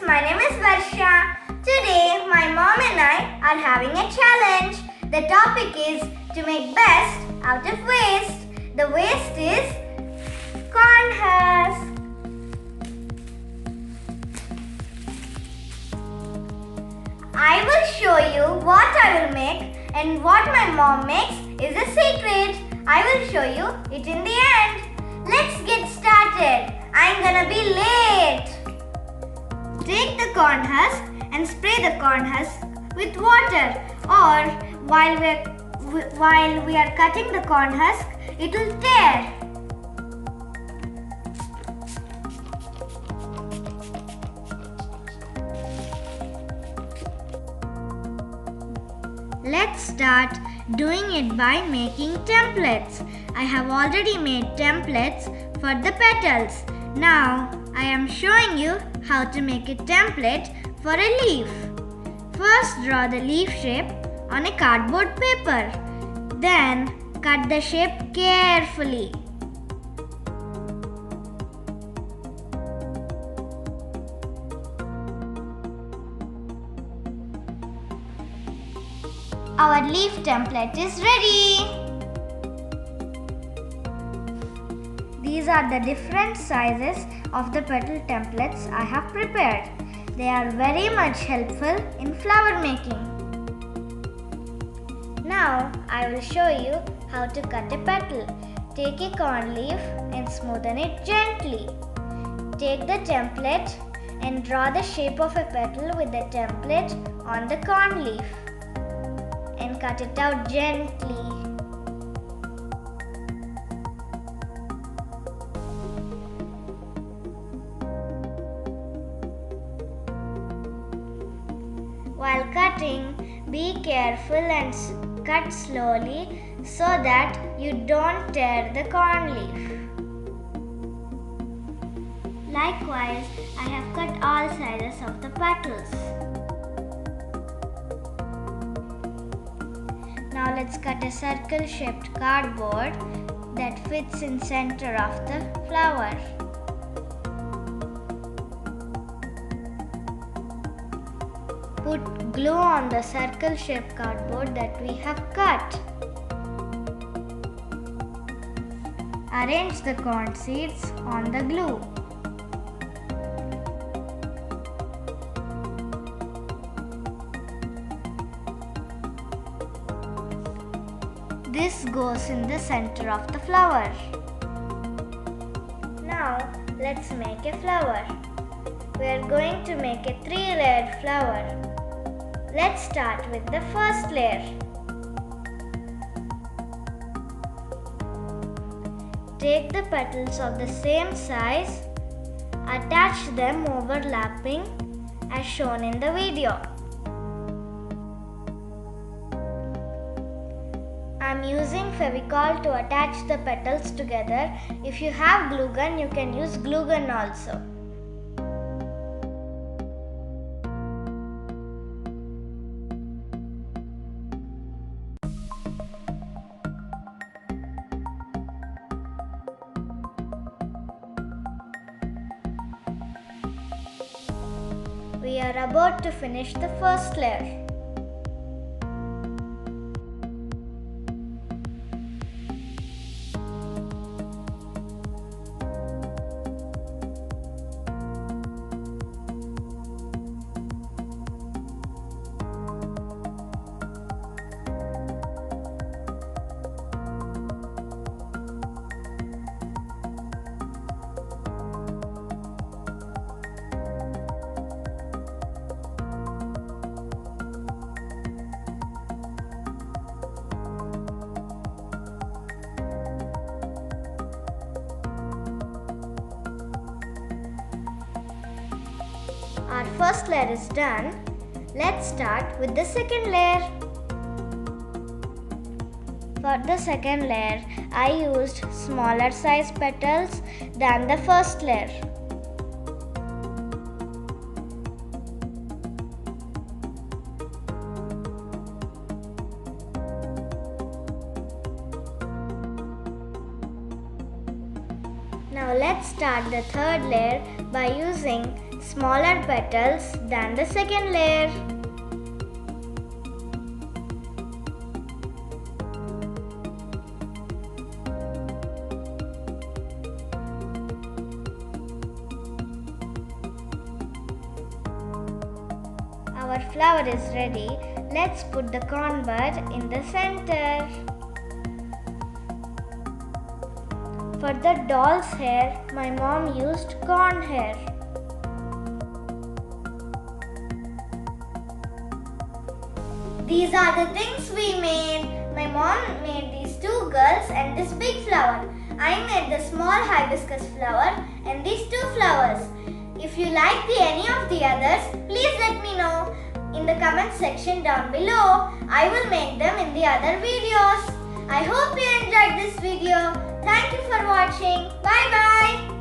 my name is Varsha. Today, my mom and I are having a challenge. The topic is to make best out of waste. The waste is corn husk. I will show you what I will make, and what my mom makes is a secret. I will show you it in the end. Let's get started. I'm gonna be late. Take the corn husk and spray the corn husk with water, or while we are cutting the corn husk, it will tear. Let's start doing it by making templates. I have already made templates for the petals. Now I am showing you how to make a template for a leaf. First, draw the leaf shape on a cardboard paper. Then cut the shape carefully. Our leaf template is ready. These are the different sizes of the petal templates I have prepared. They are very much helpful in flower making. Now I will show you how to cut a petal. Take a corn leaf and smoothen it gently. Take the template and draw the shape of a petal with the template on the corn leaf and cut it out gently. While cutting, be careful and cut slowly so that you don't tear the corn leaf. Likewise, I have cut all sizes of the petals. Now let's cut a circle-shaped cardboard that fits in center of the flower. Put glue on the circle-shaped cardboard that we have cut. Arrange the corn seeds on the glue. This goes in the center of the flower. Now let's make a flower. We are going to make a 3-layered flower. Let's start with the first layer. Take the petals of the same size, attach them overlapping as shown in the video. I am using Fevicol to attach the petals together. If you have glue gun, you can use glue gun also. We are about to finish the first layer. Our first layer is done. Let's start with the second layer. For the second layer, I used smaller size petals than the first layer. Now Now let's start the third layer by using smaller petals than the second layer. Our flower is ready. Let's put the corn bud in the center. For the doll's hair, my mom used corn hair. These are the things we made. My mom made these two girls and this big flower. I made the small hibiscus flower and these two flowers. If you like any of the others, please let me know in the comment section down below. I will make them in the other videos. I hope you enjoyed this video. Thank you for watching. Bye bye.